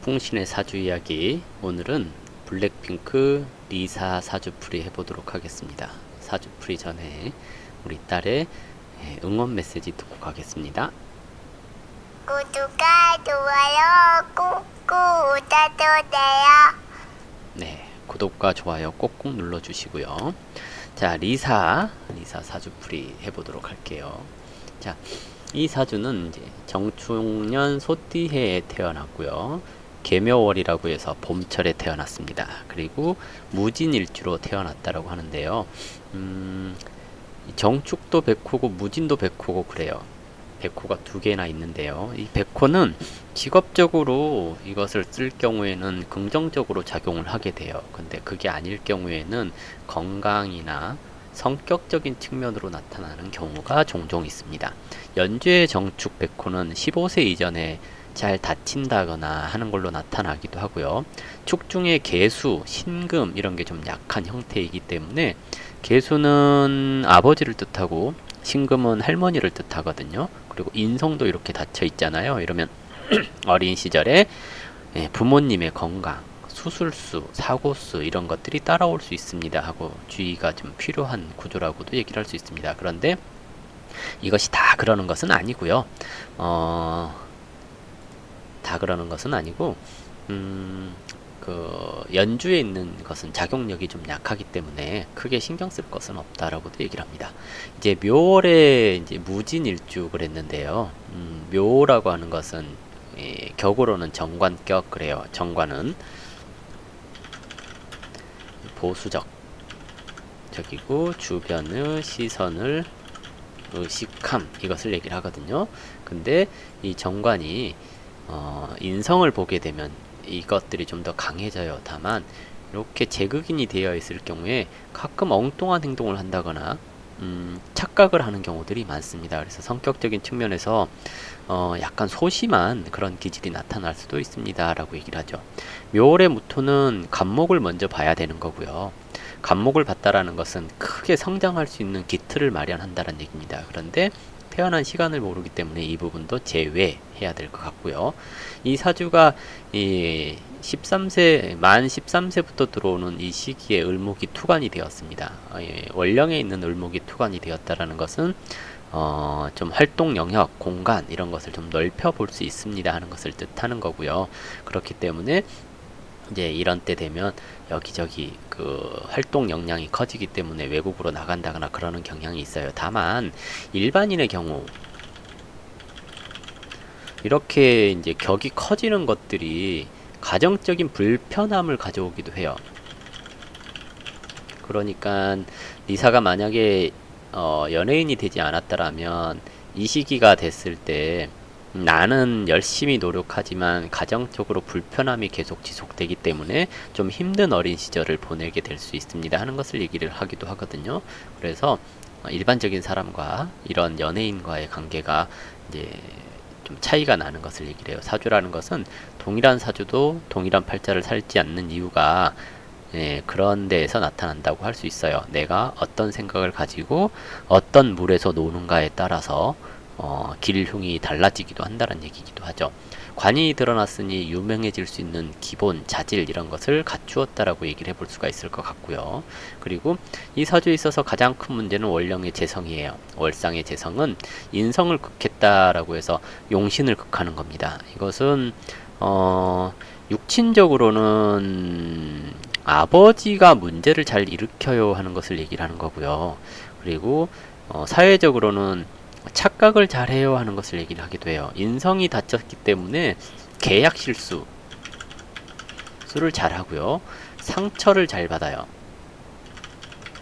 풍신의 사주 이야기. 오늘은 블랙핑크 리사 사주풀이 해보도록 하겠습니다. 사주풀이 전에 우리 딸의 응원 메시지 듣고 가겠습니다. 구독과 좋아요 꾹꾹 눌러주세요. 네, 구독과 좋아요 꼭꼭 눌러주시고요. 자, 리사 사주풀이 해보도록 할게요. 자, 이 사주는 이제 정축년 소띠해에 태어났고요. 계묘월이라고 해서 봄철에 태어났습니다. 그리고 무진일주로 태어났다라고 하는데요. 정축도 백호고 무진도 백호고 그래요. 백호가 두 개나 있는데요. 이 백호는 직업적으로 이것을 쓸 경우에는 긍정적으로 작용을 하게 돼요. 근데 그게 아닐 경우에는 건강이나 성격적인 측면으로 나타나는 경우가 종종 있습니다. 연주의 정축 백호는 15세 이전에 잘 다친다거나 하는 걸로 나타나기도 하고요. 축 중에 개수, 신금 이런 게 좀 약한 형태이기 때문에 개수는 아버지를 뜻하고 신금은 할머니를 뜻하거든요. 그리고 인성도 이렇게 닫혀 있잖아요. 이러면 어린 시절에 부모님의 건강, 수술수, 사고수 이런 것들이 따라올 수 있습니다 하고 주의가 좀 필요한 구조라고도 얘기를 할 수 있습니다. 그런데 이것이 다 그러는 것은 아니고요. 다 그러는 것은 아니고 그 연주에 있는 것은 작용력이 좀 약하기 때문에 크게 신경 쓸 것은 없다라고도 얘기를 합니다. 이제 묘월에 이제 무진일주 그랬는데요. 묘라고 하는 것은 격으로는 정관격 그래요. 정관은 보수적 적이고 주변의 시선을 의식함 이것을 얘기를 하거든요. 근데 이 정관이 인성을 보게 되면 이것들이 좀 더 강해져요. 다만 이렇게 제극인이 되어 있을 경우에 가끔 엉뚱한 행동을 한다거나 착각을 하는 경우들이 많습니다. 그래서 성격적인 측면에서 약간 소심한 그런 기질이 나타날 수도 있습니다 라고 얘기를 하죠. 묘월의 무토는 간목을 먼저 봐야 되는 거고요. 간목을 봤다라는 것은 크게 성장할 수 있는 기틀을 마련한다는 얘기입니다. 그런데 태어난 시간을 모르기 때문에 이 부분도 제외해야 될 것 같고요. 이 사주가 만 13세부터 들어오는 이 시기에 을목이 투관이 되었습니다. 월령에 있는 을목이 투관이 되었다라는 것은 좀 활동 영역, 공간 이런 것을 좀 넓혀 볼 수 있습니다 하는 것을 뜻하는 거고요. 그렇기 때문에 이제 이런 때 되면 여기저기 그 활동 역량이 커지기 때문에 외국으로 나간다거나 그러는 경향이 있어요. 다만 일반인의 경우 이렇게 이제 격이 커지는 것들이 가정적인 불편함을 가져오기도 해요. 그러니까 리사가 만약에 연예인이 되지 않았다라면 이 시기가 됐을 때 나는 열심히 노력하지만 가정적으로 불편함이 계속 지속되기 때문에 좀 힘든 어린 시절을 보내게 될 수 있습니다 하는 것을 얘기를 하기도 하거든요. 그래서 일반적인 사람과 이런 연예인과의 관계가 이제 좀 차이가 나는 것을 얘기를 해요. 사주라는 것은 동일한 사주도 동일한 팔자를 살지 않는 이유가 그런 데에서 나타난다고 할 수 있어요. 내가 어떤 생각을 가지고 어떤 물에서 노는가에 따라서 길흉이 달라지기도 한다는 얘기기도 하죠. 관이 드러났으니 유명해질 수 있는 기본, 자질 이런 것을 갖추었다라고 얘기를 해볼 수가 있을 것 같고요. 그리고 이 사주에 있어서 가장 큰 문제는 월령의 재성이에요. 월상의 재성은 인성을 극했다라고 해서 용신을 극하는 겁니다. 이것은 육친적으로는 아버지가 문제를 잘 일으켜요 하는 것을 얘기를 하는 거고요. 그리고 사회적으로는 착각을 잘해요 하는 것을 얘기를 하기도 해요. 인성이 다쳤기 때문에 계약 실수를 잘하고요. 상처를 잘 받아요.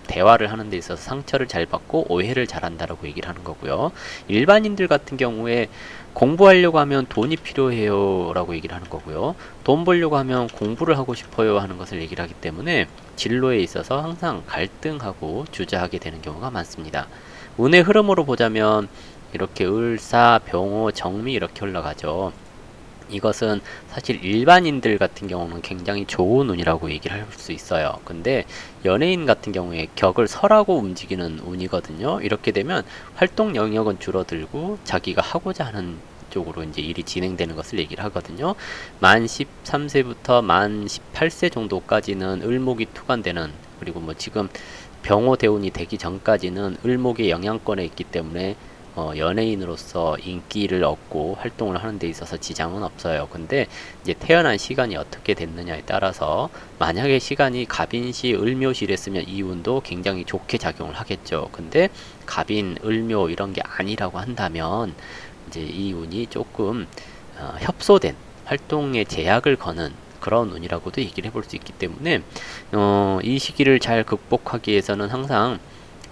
대화를 하는 데 있어서 상처를 잘 받고 오해를 잘한다라고 얘기를 하는 거고요. 일반인들 같은 경우에 공부하려고 하면 돈이 필요해요 라고 얘기를 하는 거고요. 돈 벌려고 하면 공부를 하고 싶어요 하는 것을 얘기를 하기 때문에 진로에 있어서 항상 갈등하고 주저하게 되는 경우가 많습니다. 운의 흐름으로 보자면 이렇게 을사, 병호, 정미 이렇게 올라가죠. 이것은 사실 일반인들 같은 경우는 굉장히 좋은 운이라고 얘기를 할 수 있어요. 근데 연예인 같은 경우에 격을 설하고 움직이는 운이거든요. 이렇게 되면 활동 영역은 줄어들고 자기가 하고자 하는 쪽으로 이제 일이 진행되는 것을 얘기를 하거든요. 만 13세부터 만 18세 정도까지는 을목이 투관되는, 그리고 뭐 지금 병호 대운이 되기 전까지는 을목의 영향권에 있기 때문에 연예인으로서 인기를 얻고 활동을 하는 데 있어서 지장은 없어요. 근데 이제 태어난 시간이 어떻게 됐느냐에 따라서, 만약에 시간이 갑인시 을묘시랬으면 이 운도 굉장히 좋게 작용을 하겠죠. 근데 갑인, 을묘 이런 게 아니라고 한다면 이제 이 운이 조금 협소된, 활동에 제약을 거는 그런 운이라고도 얘기를 해볼 수 있기 때문에 이 시기를 잘 극복하기 위해서는 항상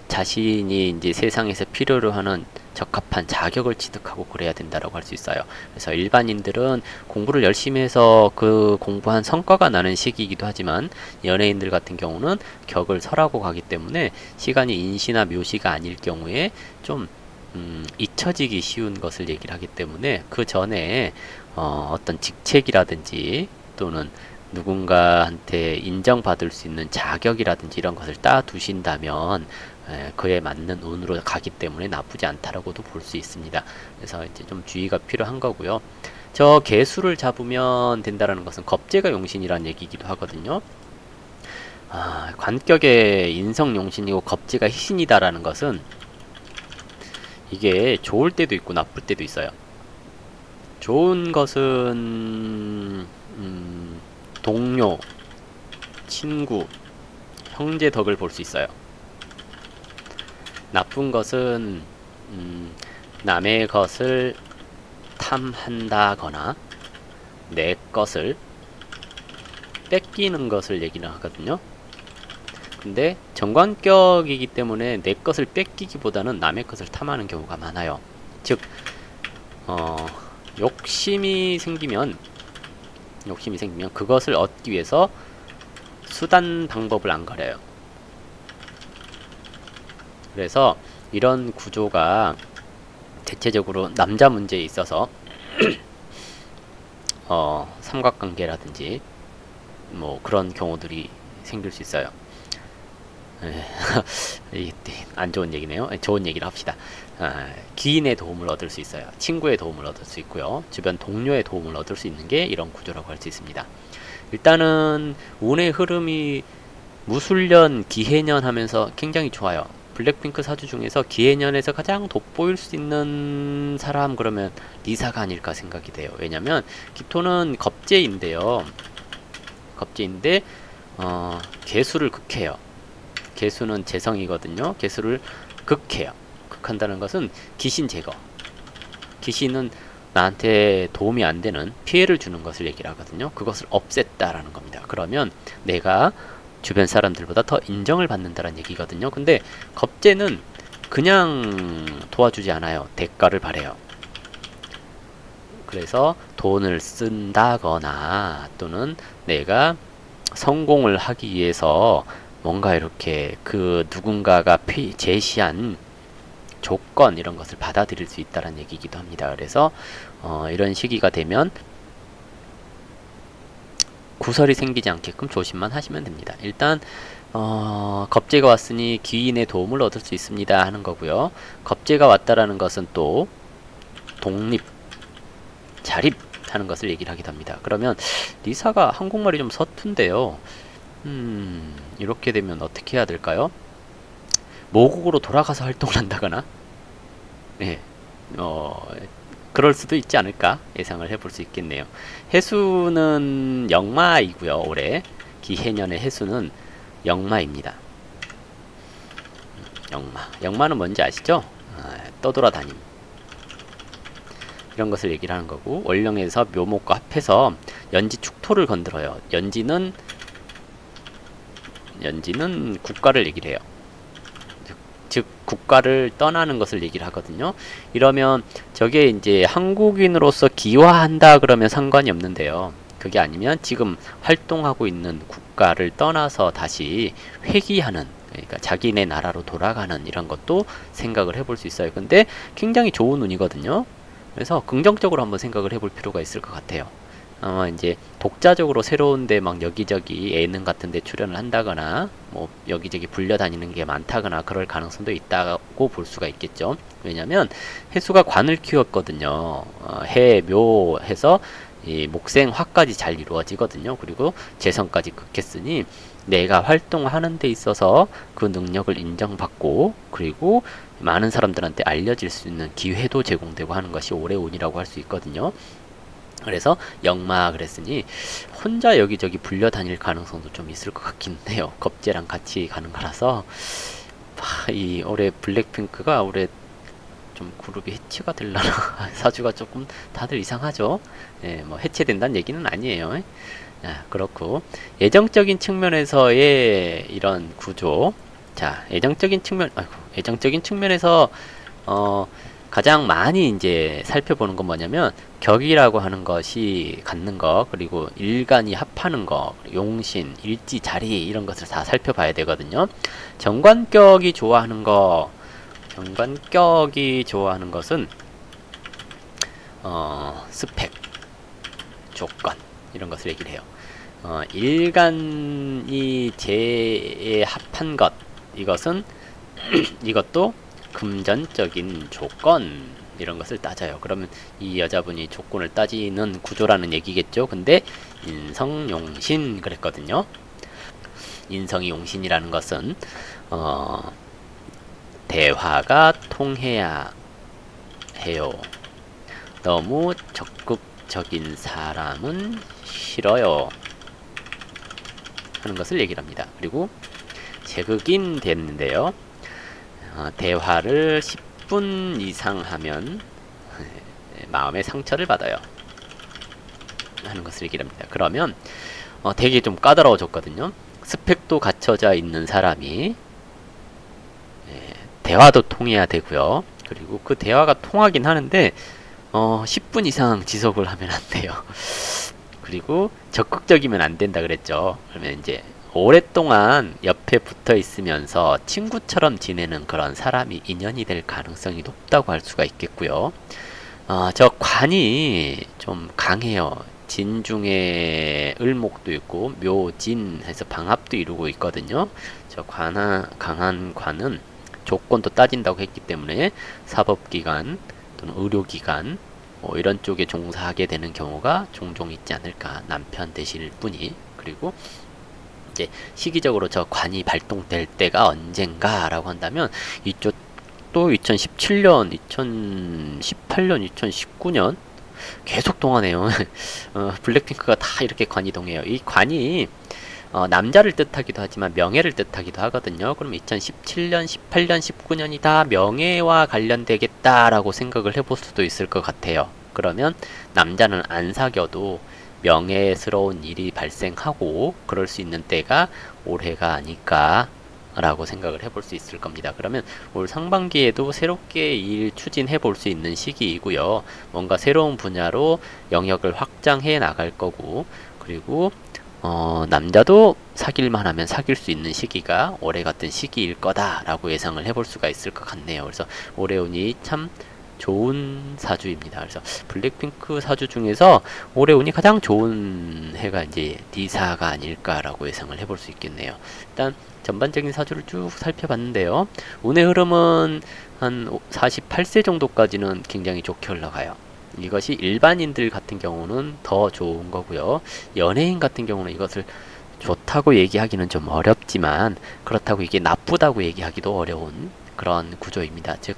자신이 이제 세상에서 필요로 하는 적합한 자격을 취득하고 그래야 된다라고 할 수 있어요. 그래서 일반인들은 공부를 열심히 해서 그 공부한 성과가 나는 시기이기도 하지만, 연예인들 같은 경우는 격을 설하고 가기 때문에 시간이 인시나 묘시가 아닐 경우에 좀 잊혀지기 쉬운 것을 얘기를 하기 때문에, 그 전에 어떤 직책이라든지 또는 누군가한테 인정받을 수 있는 자격이라든지 이런 것을 따 두신다면 그에 맞는 운으로 가기 때문에 나쁘지 않다라고도 볼 수 있습니다. 그래서 이제 좀 주의가 필요한 거고요. 저 개수를 잡으면 된다라는 것은 겁재가 용신이라는 얘기이기도 하거든요. 관격의 인성용신이고 겁재가 희신이다라는 것은 이게 좋을 때도 있고 나쁠 때도 있어요. 좋은 것은 동료, 친구, 형제 덕을 볼 수 있어요. 나쁜 것은 남의 것을 탐한다거나 내 것을 뺏기는 것을 얘기를 하거든요. 근데 정관격이기 때문에 내 것을 뺏기기보다는 남의 것을 탐하는 경우가 많아요. 즉 욕심이 생기면 그것을 얻기 위해서 수단 방법을 안 가려요. 그래서 이런 구조가 대체적으로 남자 문제에 있어서 삼각관계라든지 뭐 그런 경우들이 생길 수 있어요. 안 좋은 얘기네요. 좋은 얘기를 합시다. 귀인의 도움을 얻을 수 있어요. 친구의 도움을 얻을 수 있고요. 주변 동료의 도움을 얻을 수 있는 게 이런 구조라고 할 수 있습니다. 일단은 운의 흐름이 무술년, 기해년 하면서 굉장히 좋아요. 블랙핑크 사주 중에서 기해년에서 가장 돋보일 수 있는 사람 그러면 리사가 아닐까 생각이 돼요. 왜냐면 기토는 겁재인데요. 겁재인데 개수를 극해요. 개수는 재성이거든요. 개수를 극해요. 극한다는 것은 귀신 제거. 귀신은 나한테 도움이 안 되는 피해를 주는 것을 얘기를 하거든요. 그것을 없앴다라는 겁니다. 그러면 내가 주변 사람들보다 더 인정을 받는다는 얘기거든요. 근데 겁재는 그냥 도와주지 않아요. 대가를 바래요. 그래서 돈을 쓴다거나 또는 내가 성공을 하기 위해서 뭔가 이렇게 그 누군가가 제시한 조건 이런 것을 받아들일 수 있다는 얘기이기도 합니다. 그래서 이런 시기가 되면 구설이 생기지 않게끔 조심만 하시면 됩니다. 일단 겁재가 왔으니 귀인의 도움을 얻을 수 있습니다 하는 거고요. 겁재가 왔다라는 것은 또 독립, 자립 하는 것을 얘기를 하기도 합니다. 그러면 리사가 한국말이 좀 서툰데요. 이렇게 되면 어떻게 해야 될까요? 모국으로 돌아가서 활동을 한다거나 그럴 수도 있지 않을까 예상을 해볼 수 있겠네요. 해수는 역마이고요. 올해 기해년의 해수는 역마입니다. 역마는 뭔지 아시죠? 떠돌아다님 이런 것을 얘기를 하는 거고, 월령에서 묘목과 합해서 연지 축토를 건드려요. 연지는 국가를 얘기를 해요. 즉 국가를 떠나는 것을 얘기를 하거든요. 이러면 저게 이제 한국인으로서 기화한다 그러면 상관이 없는데요. 그게 아니면 지금 활동하고 있는 국가를 떠나서 다시 회귀하는, 그러니까 자기네 나라로 돌아가는 이런 것도 생각을 해볼 수 있어요. 근데 굉장히 좋은 운이거든요. 그래서 긍정적으로 한번 생각을 해볼 필요가 있을 것 같아요. 이제 독자적으로 새로운데 막 여기저기 예능 같은데 출연을 한다거나 뭐 여기저기 불려다니는 게 많다거나 그럴 가능성도 있다고 볼 수가 있겠죠. 왜냐면 해수가 관을 키웠거든요. 해, 묘 해서 이 목생 화까지 잘 이루어지거든요. 그리고 재성까지 극했으니 내가 활동하는 데 있어서 그 능력을 인정받고 그리고 많은 사람들한테 알려질 수 있는 기회도 제공되고 하는 것이 오래운이라고 할 수 있거든요. 그래서 역마 그랬으니 혼자 여기저기 불려다닐 가능성도 좀 있을 것 같긴 해요. 겁재랑 같이 가는 거라서 이 올해 블랙핑크가 올해 좀 그룹이 해체가 되려나 사주가 조금 다들 이상하죠. 예, 뭐 해체된다는 얘기는 아니에요. 그렇고 예정적인 측면에서의 이런 구조. 자, 예정적인 측면에서 가장 많이 이제 살펴보는 건 뭐냐면 격이라고 하는 것이 갖는 거, 그리고 일간이 합하는 거, 용신, 일지, 자리 이런 것을 다 살펴봐야 되거든요. 정관격이 좋아하는 것은 스펙, 조건 이런 것을 얘기를 해요. 일간이 재에 합한 것, 이것은 이것도 금전적인 조건 이런 것을 따져요. 그러면 이 여자분이 조건을 따지는 구조라는 얘기겠죠. 근데 인성용신 그랬거든요. 인성이 용신이라는 것은 대화가 통해야 해요. 너무 적극적인 사람은 싫어요 하는 것을 얘기를 합니다. 그리고 제극인 됐는데요. 대화를 10분 이상 하면 마음의 상처를 받아요 하는 것을 얘기를 합니다. 그러면 되게 좀 까다로워졌거든요. 스펙도 갖춰져 있는 사람이 대화도 통해야 되고요. 그리고 그 대화가 통하긴 하는데 10분 이상 지속을 하면 안 돼요. 그리고 적극적이면 안 된다 그랬죠. 그러면 이제 오랫동안 옆에 붙어 있으면서 친구처럼 지내는 그런 사람이 인연이 될 가능성이 높다고 할 수가 있겠고요. 저 관이 좀 강해요. 진 중에 을목도 있고 묘진 해서 방합도 이루고 있거든요. 저 강한 관은 조건도 따진다고 했기 때문에 사법기관 또는 의료기관 뭐 이런 쪽에 종사하게 되는 경우가 종종 있지 않을까. 남편 되실 분이. 그리고 이제 시기적으로 저 관이 발동될 때가 언젠가 라고 한다면 이쪽도 2017년, 2018년, 2019년 계속 동하네요. 블랙핑크가 다 이렇게 관이 동해요. 이 관이 남자를 뜻하기도 하지만 명예를 뜻하기도 하거든요. 그럼 2017년, 18년, 19년이 다 명예와 관련되겠다라고 생각을 해볼 수도 있을 것 같아요. 그러면 남자는 안 사귀어도 명예스러운 일이 발생하고 그럴 수 있는 때가 올해가 아닐까 라고 생각을 해볼 수 있을 겁니다. 그러면 올 상반기에도 새롭게 일 추진해 볼 수 있는 시기이고요. 뭔가 새로운 분야로 영역을 확장해 나갈 거고, 그리고 남자도 사귈만 하면 사귈 수 있는 시기가 올해 같은 시기일 거다라고 예상을 해볼 수가 있을 것 같네요. 그래서 올해 운이 참 좋은 사주입니다. 그래서 블랙핑크 사주 중에서 올해 운이 가장 좋은 해가 이제 니사가 아닐까라고 예상을 해볼 수 있겠네요. 일단 전반적인 사주를 쭉 살펴봤는데요. 운의 흐름은 한 48세 정도까지는 굉장히 좋게 흘러가요. 이것이 일반인들 같은 경우는 더 좋은 거고요. 연예인 같은 경우는 이것을 좋다고 얘기하기는 좀 어렵지만 그렇다고 이게 나쁘다고 얘기하기도 어려운 그런 구조입니다. 즉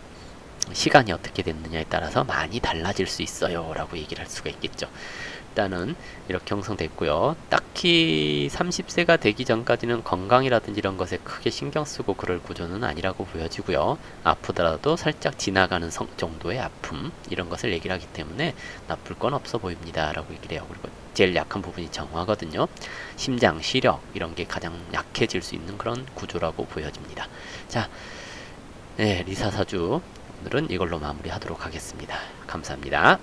시간이 어떻게 됐느냐에 따라서 많이 달라질 수 있어요 라고 얘기를 할 수가 있겠죠. 일단은 이렇게 형성됐고요. 딱히 30세가 되기 전까지는 건강이라든지 이런 것에 크게 신경 쓰고 그럴 구조는 아니라고 보여지고요. 아프더라도 살짝 지나가는 정도의 아픔 이런 것을 얘기를 하기 때문에 나쁠 건 없어 보입니다 라고 얘기를 해요. 그리고 제일 약한 부분이 정화거든요. 심장, 시력 이런 게 가장 약해질 수 있는 그런 구조라고 보여집니다. 자, 네, 리사사주 오늘은 이걸로 마무리하도록 하겠습니다. 감사합니다.